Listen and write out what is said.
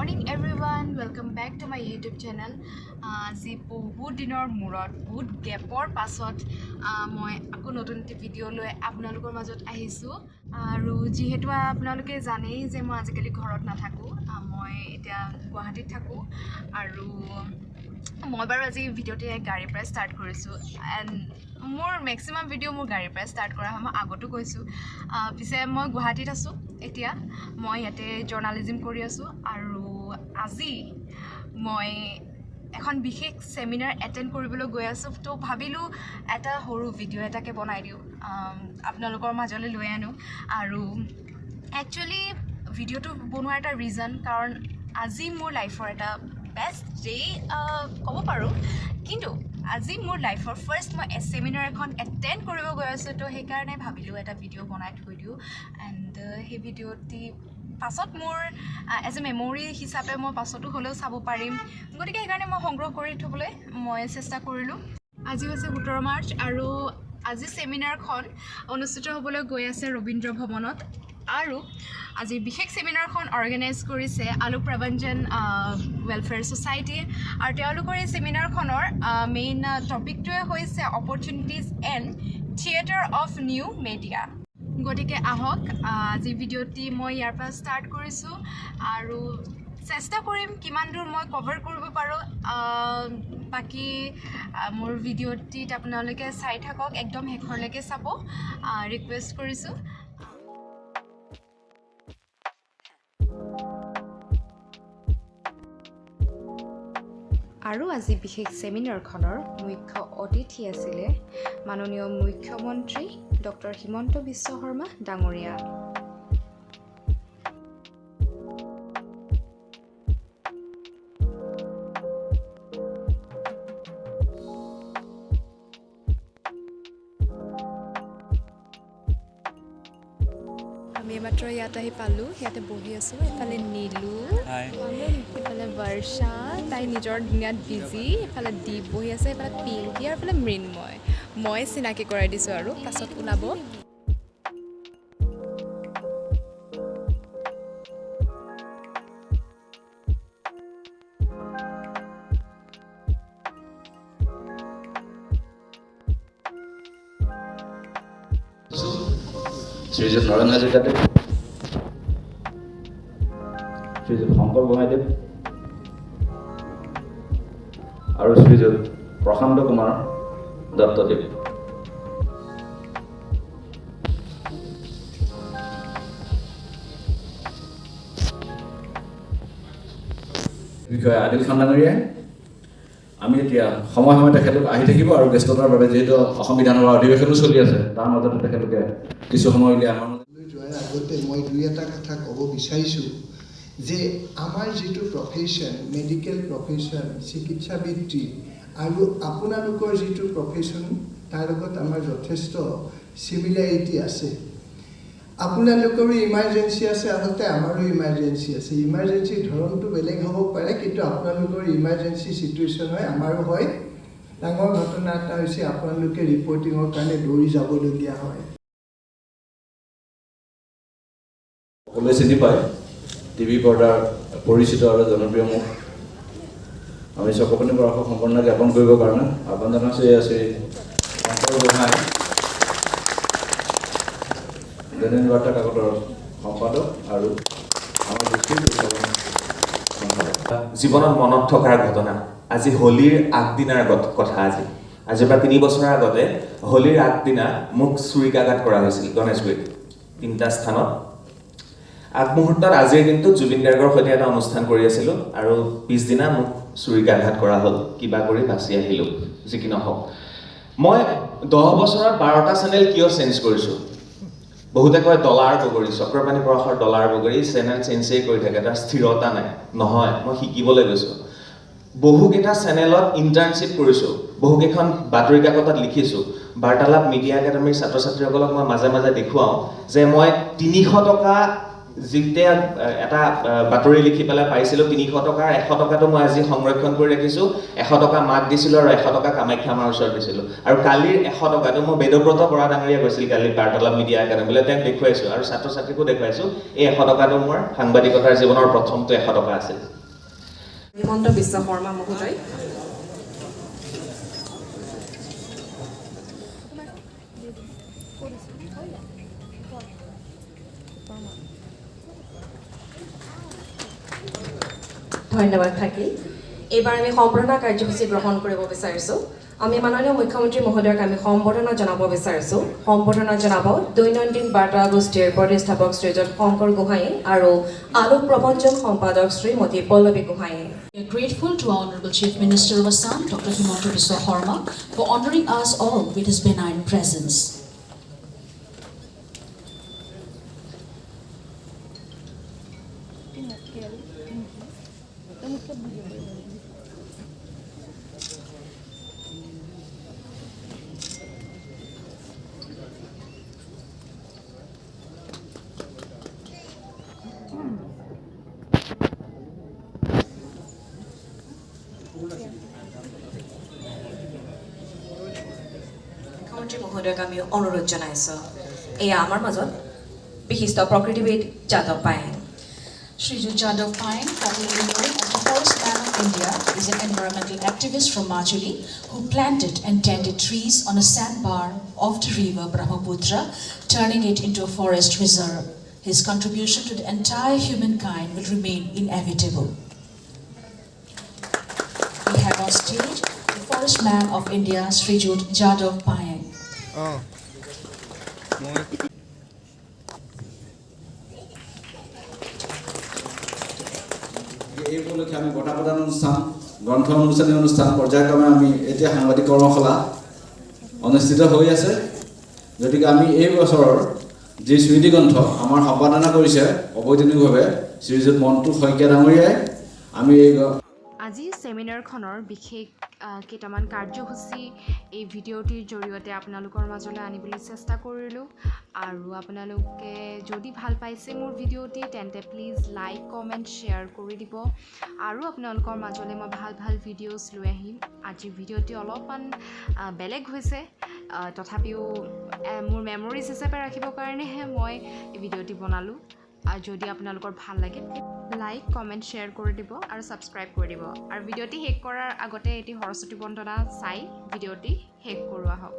morning everyone, welcome back to my YouTube channel. আজি বহুত দিনৰ মূৰত বহুত গেপৰ পাছত মই আকৌ নতুন ভিডিঅ' লৈ আপোনালোকৰ মাজত আহিছোঁ আৰু যিহেতু আপোনালোকে জানেই যে মই আজিকালি ঘৰত নাথাকোঁ মই এতিয়া গুৱাহাটীত থাকোঁ আৰু মই বাৰু আজি ভিডিঅ'টো গাড়ীৰ পৰা ষ্টাৰ্ট কৰিছোঁ এণ্ড মোৰ মেক্সিমাম ভিডিঅ' মোৰ গাড়ীৰ পৰা ষ্টাৰ্ট কৰা হয় মই আগতো কৈছোঁ পিছে মই গুৱাহাটীত আছোঁ এতিয়া মই ইয়াতে জাৰ্নালিজম কৰি আছোঁ আৰু আজি মই এখন বিশেষ সেমিনাৰ এটেন্ড কৰিবলৈ গৈ আছোঁ তো ভাবিলোঁ এটা সৰু ভিডিঅ' এটাকে বনাই দিওঁ আপোনালোকৰ মাজলৈ লৈ আনো আৰু একচুৱেলি ভিডিঅ'টো বনোৱাৰ এটা ৰিজন কাৰণ আজি মোৰ লাইফৰ এটা বেষ্ট ডে ক'ব পাৰোঁ কিন্তু আজি মোৰ লাইফৰ ফাৰ্ষ্ট মই সেমিনাৰ এখন এটেন্ড কৰিব গৈ আছোঁ তো সেইকাৰণে ভাবিলোঁ এটা ভিডিঅ' বনাই থৈ দিওঁ এণ্ড সেই ভিডিঅ'টি পাছত মোৰ এজ এ মেমৰি হিচাপে মই পাছতো হ'লেও চাব পাৰিম গতিকে সেইকাৰণে মই সংগ্ৰহ কৰি থ'বলৈ মই চেষ্টা কৰিলোঁ আজি হৈছে 17 মাৰ্চ আৰু আজি সেমিনাৰখন অনুষ্ঠিত হ'বলৈ গৈ আছে ৰবীন্দ্ৰ ভৱনত আৰু আজি বিশেষ সেমিনাৰখন অৰ্গেনাইজ কৰিছে আলোক প্ৰবঞ্জন ৱেলফেয়াৰ ছ'চাইটি আৰু তেওঁলোকৰ এই সেমিনাৰখনৰ মেইন টপিকটোৱে হৈছে opportunities and theatre of new media গতিকে আহক আজি ভিডিঅ'টি মই ইয়াৰ পৰা ষ্টাৰ্ট কৰিছোঁ আৰু চেষ্টা কৰিম কিমান দূৰ মই কভাৰ কৰিব পাৰোঁ বাকী মোৰ ভিডিঅ'টিত আপোনালোকে চাই থাকক একদম শেষৰলৈকে চাব ৰিকুৱেষ্ট কৰিছোঁ আৰু আজি বিশেষ সেমিনাৰখনৰ মুখ্য অতিথি আছিলে মাননীয় মুখ্যমন্ত্ৰী ডক্টৰ হিমন্ত বিশ্ব শৰ্মা ডাঙৰীয়া আমি মাত্ৰ ইয়াত আহি পালোঁ ইয়াতে বহি আছোঁ এফালে নীলু এফালে বৰ্ষা তাই নিজৰ দুনিয়াত বিজি এফালে দীপ বহি আছে এফালে পিংকি আৰু এফালে মৃন্ময় মই চিনাকি কৰাই দিছোঁ আৰু পাছত ওলাব শ্ৰীযুত নৰেন হাজৰিকাদেৱ শ্ৰীযুত শংকৰ গোহাঁইদেৱ আৰু শ্ৰীযুত প্ৰশান্ত কুমাৰ দত্তদেৱ বিষয়ে আদিল খান ডাঙৰীয়াই আমি এতিয়া সময় সময় তেখেতলোক আহি থাকিব আৰু ব্যস্ততাৰ বাবে যিহেতু অসম বিধানসভাৰ অধিৱেশনো চলি আছে তাৰ মাজতে তেখেতলোকে কিছু সময় উলিয়াই আমাৰ যোৱাৰ আগতে মই দুই এটা কথা ক'ব বিচাৰিছোঁ যে আমাৰ যিটো প্ৰফেশ্যন মেডিকেল প্ৰফেশ্যন চিকিৎসা বৃত্তি আৰু আপোনালোকৰ যিটো প্ৰফেশ্যন তাৰ লগত আমাৰ যথেষ্ট চিমিলাৰিটি আছে আপোনালোকৰো ইমাৰ্জেঞ্চি আছে আচলতে আমাৰো ইমাৰ্জেঞ্চি আছে ইমাৰ্জেঞ্চিৰ ধৰণটো বেলেগ হ'ব পাৰে কিন্তু আপোনালোকৰ ইমাৰ্জেঞ্চি চিটুৱেশ্যন হয় আমাৰো হয় ডাঙৰ ঘটনা এটা হৈছে আপোনালোকে ৰিপৰ্টিঙৰ কাৰণে দৌৰি যাবলগীয়া হয় সকলোৱে চিনি পায় টিভি পৰ্দাৰ পৰিচিত আৰু জনপ্ৰিয় মুখ আমি চকপনি পৰাশক সম্পূৰ্ণ জ্ঞাপন কৰিবৰ কাৰণে আহ্বান জনাইছোঁ এয়া শ্ৰী শংকৰ গোহাঁই দৈনিক বাৰ্তা কাকতৰ সম্পাদক আৰু আমাৰ জীৱনত মনত থকাৰ ঘটনা আজি হোলীৰ আগদিনাৰ কথা আজিৰ পৰা 3 বছৰৰ আগতে হোলীৰ আগদিনা মোক ছুৰিকাঘাত কৰা হৈছিল গণেশগুৰিত 3টা স্থানত আগমুহূৰ্তত আজিৰ দিনটোত জুবিন গাৰ্গৰ সৈতে এটা অনুষ্ঠান কৰি আছিলোঁ আৰু পিছদিনা মোক ছুৰিকাঘাত কৰা হ'ল কিবা কৰি বাচি আহিলোঁ যি কি নহওক মই 10 বছৰত 12টা চেনেল কিয় চেঞ্জ কৰিছোঁ বহুতে কয় ডলাৰ বগৰী চক্ৰপাণী পৰশৰ ডলাৰ বগৰী চেনেল চেঞ্জেই কৰি থাকে তাৰ স্থিৰতা নাই নহয় মই শিকিবলৈ গৈছোঁ বহুকেইটা চেনেলত ইণ্টাৰ্ণশ্বিপ কৰিছোঁ বহুকেইখন বাতৰি কাকতত লিখিছোঁ বাৰ্তালাপ মিডিয়া একাডেমীৰ ছাত্ৰ ছাত্ৰীসকলক মই মাজে মাজে দেখুৱাওঁ যে মই 300 টকা যেতিয়া এটা বাতৰি লিখি পেলাই পাইছিলোঁ 300 টকাৰ 100 টকাটো মই আজি সংৰক্ষণ কৰি ৰাখিছোঁ 100 টকা মাক দিছিলোঁ আৰু 100 টকা কামাখ্যা মাৰ ওচৰত দিছিলোঁ আৰু কালিৰ 100 টকাটো মই বেদব্ৰত বৰা ডাঙৰীয়া গৈছিল কালি বাৰ্তালাপ মিডিয়া একাডেমীলৈ তেওঁক দেখুৱাইছোঁ আৰু ছাত্ৰ ছাত্ৰীকো দেখুৱাইছোঁ এই 100 টকাটো মোৰ সাংবাদিকতাৰ জীৱনৰ প্ৰথমটো 100 টকা আছিল হিমন্তবিশ্বাশৰ্মা মহোদয় ধন্যবাদ থাকিল এইবাৰ আমি সম্বৰ্ধনা কাৰ্যসূচী গ্ৰহণ কৰিব বিচাৰিছোঁ আমি মাননীয় মুখ্যমন্ত্ৰী মহোদয়ক আমি সম্বৰ্ধনা জনাব বিচাৰিছোঁ সম্বৰ্ধনা জনাব দৈনন্দিন বাৰ্তা গোষ্ঠীৰ প্ৰতিষ্ঠাপক শ্ৰীযুত শংকৰ গোহাঁই আৰু আলোক প্ৰবঞ্চন সম্পাদক শ্ৰীমতী Pallavi Gohain We are grateful to our Honorable Chief Minister of Assam, Dr. Himantabiswasarma, for honoring us all with his benign presence. মুখ্যমন্ত্ৰী মহোদয়ক আমি অনুৰোধ জনাইছোঁ এয়া আমাৰ মাজত বিশিষ্ট প্ৰকৃতিবিদ Yadav Payeng Srijut Jadhav Payeng, popularly known as the first man of India, is an environmental activist from Majuli who planted and tended trees on a sandbar of the river Brahmaputra, turning it into a forest reserve. His contribution to the entire humankind will remain inevitable. We have on stage the first man of India, Srijut Jadhav Payeng. এই উপলক্ষে আমি বঁটা প্ৰদান অনুষ্ঠান গ্ৰন্থ অনুষ্ঠানী অনুষ্ঠান পৰ্যায়ক্ৰমে আমি এতিয়া সাংবাদিক কৰ্মশালা অনুষ্ঠিত হৈ আছে গতিকে আমি এই বছৰৰ যি স্মৃতি গ্ৰন্থ আমাৰ সম্পাদনা কৰিছে অবৈতনিকভাৱে শ্ৰীযুত মন্টু শইকীয়া ডাঙৰীয়াই আমি এই আজি সেমিনাৰখনৰ বিশেষ কেইটামান কাৰ্যসূচী এই ভিডিঅ'টিৰ জৰিয়তে আপোনালোকৰ মাজলৈ আনিবলৈ চেষ্টা কৰিলোঁ আৰু আপোনালোকে যদি ভাল পাইছে মোৰ ভিডিঅ'টি তেন্তে প্লিজ লাইক কমেণ্ট শ্বেয়াৰ কৰি দিব আৰু আপোনালোকৰ মাজলৈ মই ভাল ভাল ভিডিঅ'ছ লৈ আহিম আজিৰ ভিডিঅ'টি অলপমান বেলেগ হৈছে তথাপিও মোৰ মেমৰিজ হিচাপে ৰাখিবৰ কাৰণেহে মই এই ভিডিঅ'টি বনালোঁ আৰু যদি আপোনালোকৰ ভাল লাগে লাইক কমেণ্ট শ্বেয়াৰ কৰি দিব আৰু ছাবস্ক্ৰাইব কৰি দিব আৰু ভিডিঅ'টি শেষ কৰাৰ আগতে এটি সৰস্বতী বন্দনা চাই ভিডিঅ'টি শেষ কৰোৱা হওক